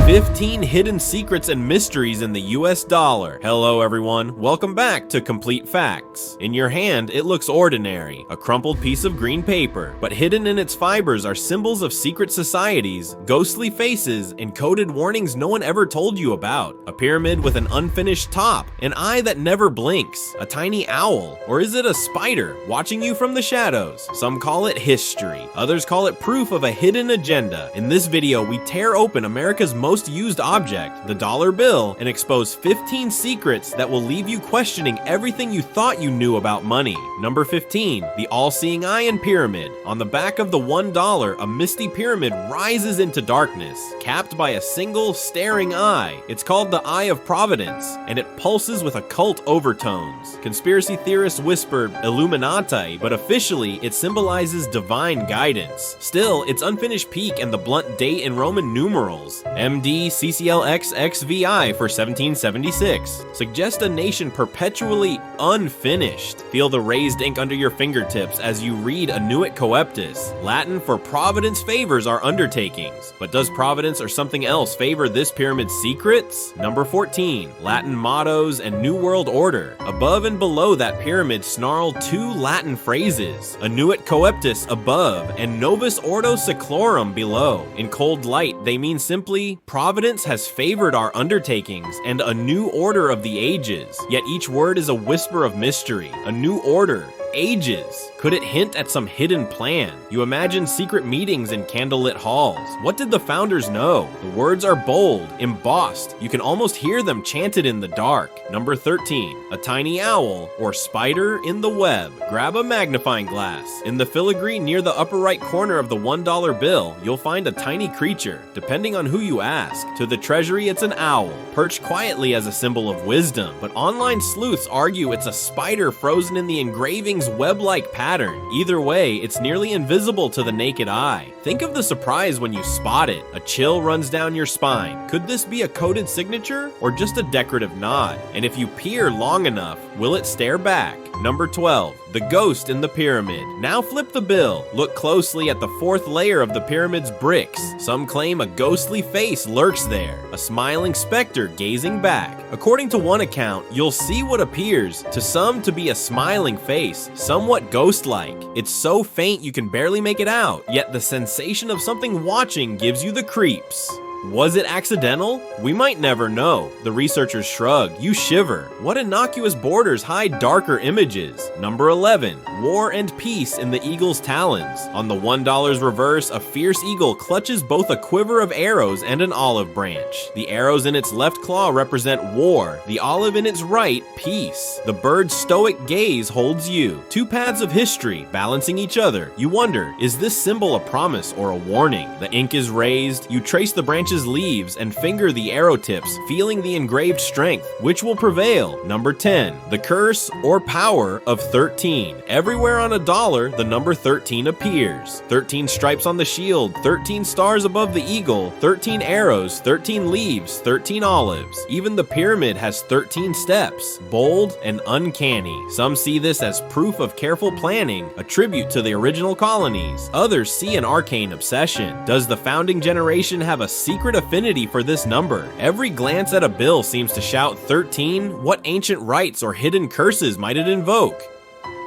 15 hidden secrets and mysteries in the US dollar. Hello everyone, welcome back to Complete Facts. In your hand, it looks ordinary, a crumpled piece of green paper, but hidden in its fibers are symbols of secret societies, ghostly faces, and coded warnings no one ever told you about. A pyramid with an unfinished top, an eye that never blinks, a tiny owl, or is it a spider watching you from the shadows? Some call it history, others call it proof of a hidden agenda. In this video, we tear open America's most used object, the dollar bill, and expose 15 secrets that will leave you questioning everything you thought you knew about money. Number 15, the all-seeing eye and pyramid. On the back of the $1, a misty pyramid rises into darkness, capped by a single staring eye. It's called the Eye of Providence, and it pulses with occult overtones. Conspiracy theorists whisper Illuminati, but officially it symbolizes divine guidance. Still, its unfinished peak and the blunt date in Roman numerals, MD CCLXXVI for 1776, suggest a nation perpetually unfinished. Feel the raised ink under your fingertips as you read Annuit Coeptis, Latin for Providence favors our undertakings. But does Providence or something else favor this pyramid's secrets? Number 14, Latin mottos and New World Order. Above and below that pyramid snarl two Latin phrases, Annuit Coeptis above and Novus Ordo Seclorum below. In cold light, they mean simply, Providence has favored our undertakings and a new order of the ages. Yet each word is a whisper of mystery, a new order. Ages. Could it hint at some hidden plan? You imagine secret meetings in candlelit halls. What did the founders know? The words are bold, embossed. You can almost hear them chanted in the dark. Number 13, a tiny owl or spider in the web. Grab a magnifying glass. In the filigree near the upper right corner of the $1 bill, you'll find a tiny creature, depending on who you ask. To the treasury, it's an owl, perched quietly as a symbol of wisdom. But online sleuths argue it's a spider frozen in the engraving web-like pattern. Either way, it's nearly invisible to the naked eye. Think of the surprise when you spot it. A chill runs down your spine. Could this be a coded signature or just a decorative nod? And if you peer long enough, will it stare back? Number 12, the ghost in the pyramid. Now flip the bill. Look closely at the fourth layer of the pyramid's bricks. Some claim a ghostly face lurks there, a smiling specter gazing back. According to one account, you'll see what appears to some to be a smiling face, somewhat ghost-like. It's so faint you can barely make it out, yet the sensation of something watching gives you the creeps. Was it accidental? We might never know. The researchers shrug. You shiver. What innocuous borders hide darker images? Number 11, war and peace in the eagle's talons. On the $1's reverse, a fierce eagle clutches both a quiver of arrows and an olive branch. The arrows in its left claw represent war, the olive in its right, peace. The bird's stoic gaze holds you. Two paths of history balancing each other. You wonder, is this symbol a promise or a warning? The ink is raised. You trace the branches leaves and finger the arrow tips, feeling the engraved strength. Which will prevail? Number 10, the curse or power of 13. Everywhere on a dollar, the number 13 appears. 13 stripes on the shield, 13 stars above the eagle, 13 arrows, 13 leaves, 13 olives. Even the pyramid has 13 steps, bold and uncanny. Some see this as proof of careful planning, a tribute to the original colonies. Others see an arcane obsession. Does the founding generation have a secret affinity for this number? Every glance at a bill seems to shout 13. What ancient rites or hidden curses might it invoke?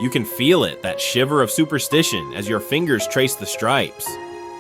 You can feel it, that shiver of superstition, as your fingers trace the stripes.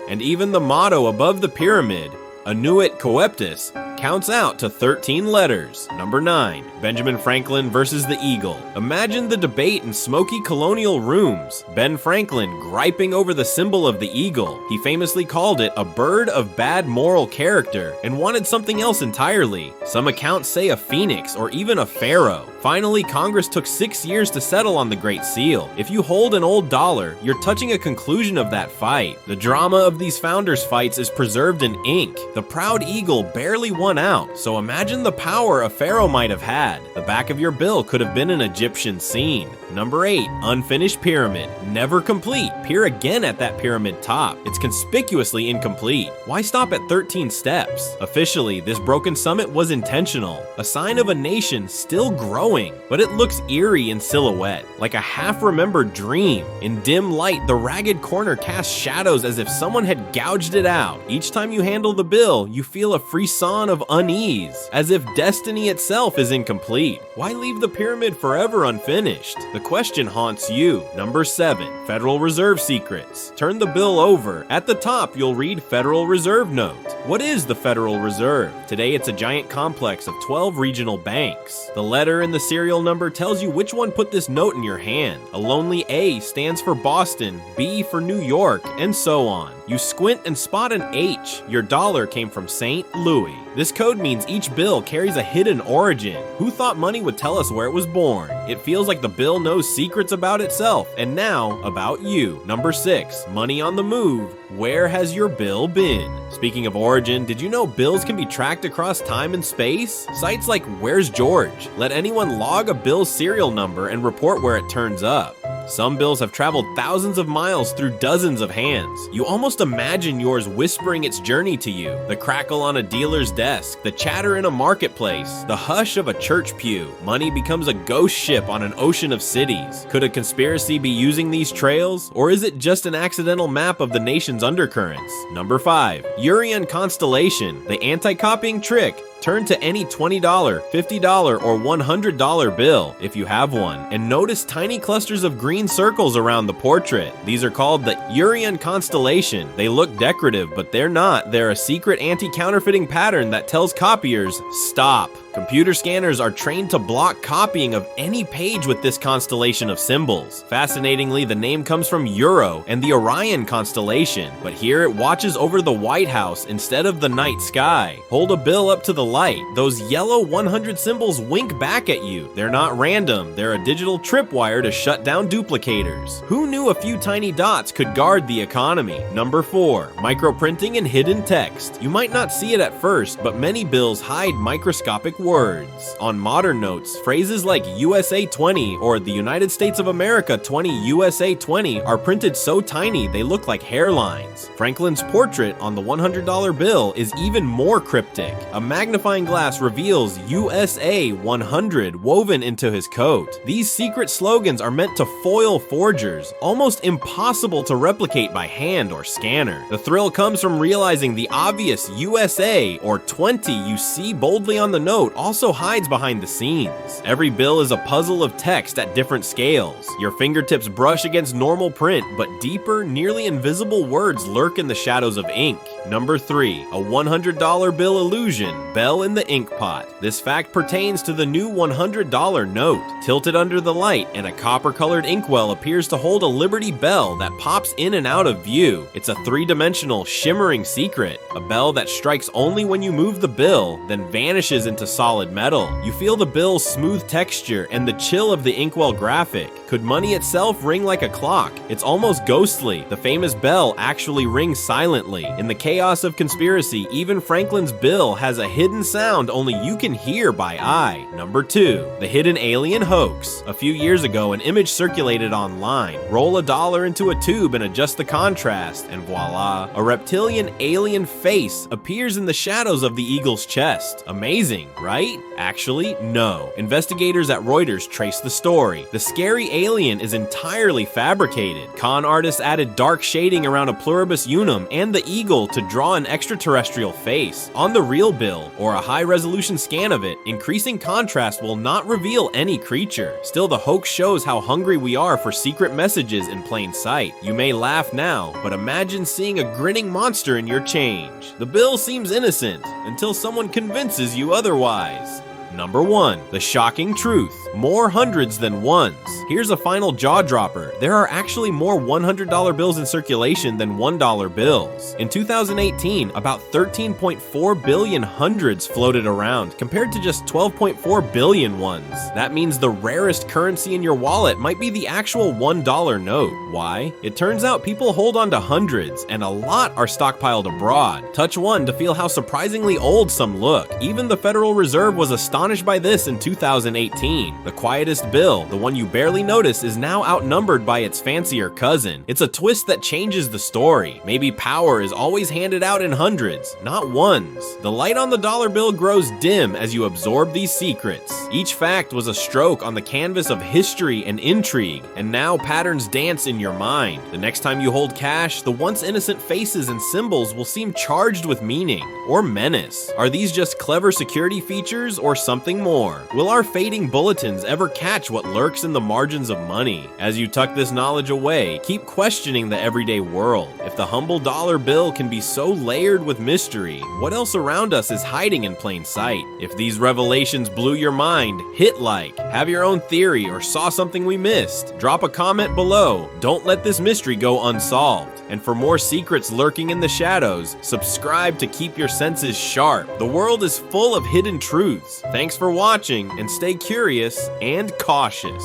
And even the motto above the pyramid, Annuit Coeptis, counts out to 13 letters. Number 9, Benjamin Franklin versus the eagle. Imagine the debate in smoky colonial rooms. Ben Franklin griping over the symbol of the eagle. He famously called it a bird of bad moral character and wanted something else entirely. Some accounts say a phoenix or even a pharaoh. Finally, Congress took 6 years to settle on the Great Seal. If you hold an old dollar, you're touching a conclusion of that fight. The drama of these founders' fights is preserved in ink. The proud eagle barely won out, so imagine the power a pharaoh might have had. The back of your bill could have been an Egyptian scene. Number 8. Unfinished pyramid. Never complete. Peer again at that pyramid top. It's conspicuously incomplete. Why stop at 13 steps? Officially, this broken summit was intentional, a sign of a nation still growing, but it looks eerie in silhouette, like a half-remembered dream. In dim light, the ragged corner casts shadows as if someone had gouged it out. Each time you handle the bill, you feel a frisson of unease, as if destiny itself is incomplete. Why leave the pyramid forever unfinished? The question haunts you. Number 7. Federal Reserve secrets. Turn the bill over. At the top, you'll read Federal Reserve Note. What is the Federal Reserve? Today, it's a giant complex of 12 regional banks. The letter in the serial number tells you which one put this note in your hand. A lonely A stands for Boston, B for New York, and so on. You squint and spot an H. Your dollar came from St. Louis. This code means each bill carries a hidden origin. Who thought money would tell us where it was born? It feels like the bill knows secrets about itself, and now about you. Number 6. Money on the move. Where has your bill been? Speaking of origin, did you know bills can be tracked across time and space? Sites like Where's George let anyone log a bill's serial number and report where it turns up. Some bills have traveled thousands of miles through dozens of hands. You almost imagine yours whispering its journey to you. The crackle on a dealer's desk, the chatter in a marketplace, the hush of a church pew. Money becomes a ghost ship on an ocean of cities. Could a conspiracy be using these trails? Or is it just an accidental map of the nation's undercurrents? Number 5. Urian Constellation, the anti-copying trick. Turn to any $20, $50, or $100 bill, if you have one, and notice tiny clusters of green circles around the portrait. These are called the Urian Constellation. They look decorative, but they're not. They're a secret anti-counterfeiting pattern that tells copiers, stop. Computer scanners are trained to block copying of any page with this constellation of symbols. Fascinatingly, the name comes from Euro and the Orion constellation, but here it watches over the White House instead of the night sky. Hold a bill up to the light. Those yellow 100 symbols wink back at you. They're not random. They're a digital tripwire to shut down duplicators. Who knew a few tiny dots could guard the economy? Number 4. Microprinting and hidden text. You might not see it at first, but many bills hide microscopic words. On modern notes, phrases like USA 20 or the United States of America 20 USA 20 are printed so tiny they look like hairlines. Franklin's portrait on the $100 bill is even more cryptic. A magnifying glass reveals USA 100 woven into his coat. These secret slogans are meant to foil forgers, almost impossible to replicate by hand or scanner. The thrill comes from realizing the obvious USA or 20 you see boldly on the note also hides behind the scenes. Every bill is a puzzle of text at different scales. Your fingertips brush against normal print, but deeper, nearly invisible words lurk in the shadows of ink. Number 3. A $100 bill illusion. Bell in the ink pot. This fact pertains to the new $100 note. Tilted under the light, and a copper-colored inkwell appears to hold a Liberty Bell that pops in and out of view. It's a three-dimensional, shimmering secret. A bell that strikes only when you move the bill, then vanishes into solid metal. You feel the bill's smooth texture and the chill of the inkwell graphic. Could money itself ring like a clock? It's almost ghostly. The famous bell actually rings silently. In the chaos of conspiracy, even Franklin's bill has a hidden sound only you can hear by eye. Number 2. The hidden alien hoax. A few years ago, an image circulated online. Roll a dollar into a tube and adjust the contrast, and voila, a reptilian alien face appears in the shadows of the eagle's chest. Amazing, right? Actually, no. Investigators at Reuters traced the story. The scary alien is entirely fabricated. Con artists added dark shading around a pluribus unum and the eagle to draw an extraterrestrial face. On the real bill, or a high-resolution scan of it, increasing contrast will not reveal any creature. Still, the hoax shows how hungry we are for secret messages in plain sight. You may laugh now, but imagine seeing a grinning monster in your change. The bill seems innocent until someone convinces you otherwise. Number 1. The shocking truth. More hundreds than ones. Here's a final jaw dropper. There are actually more $100 bills in circulation than $1 bills. In 2018, about 13.4 billion hundreds floated around, compared to just 12.4 billion ones. That means the rarest currency in your wallet might be the actual $1 note. Why? It turns out people hold on to hundreds, and a lot are stockpiled abroad. Touch one to feel how surprisingly old some look. Even the Federal Reserve was astonished astonished by this in 2018. The quietest bill, the one you barely notice, is now outnumbered by its fancier cousin. It's a twist that changes the story. Maybe power is always handed out in hundreds, not ones. The light on the dollar bill grows dim as you absorb these secrets. Each fact was a stroke on the canvas of history and intrigue, and now patterns dance in your mind. The next time you hold cash, the once innocent faces and symbols will seem charged with meaning or menace. Are these just clever security features or something more? Will our fading bulletins ever catch what lurks in the margins of money? As you tuck this knowledge away, keep questioning the everyday world. If the humble dollar bill can be so layered with mystery, what else around us is hiding in plain sight? If these revelations blew your mind, hit like. Have your own theory or saw something we missed? Drop a comment below. Don't let this mystery go unsolved. And for more secrets lurking in the shadows, subscribe to keep your senses sharp. The world is full of hidden truths. Thanks for watching, and stay curious and cautious.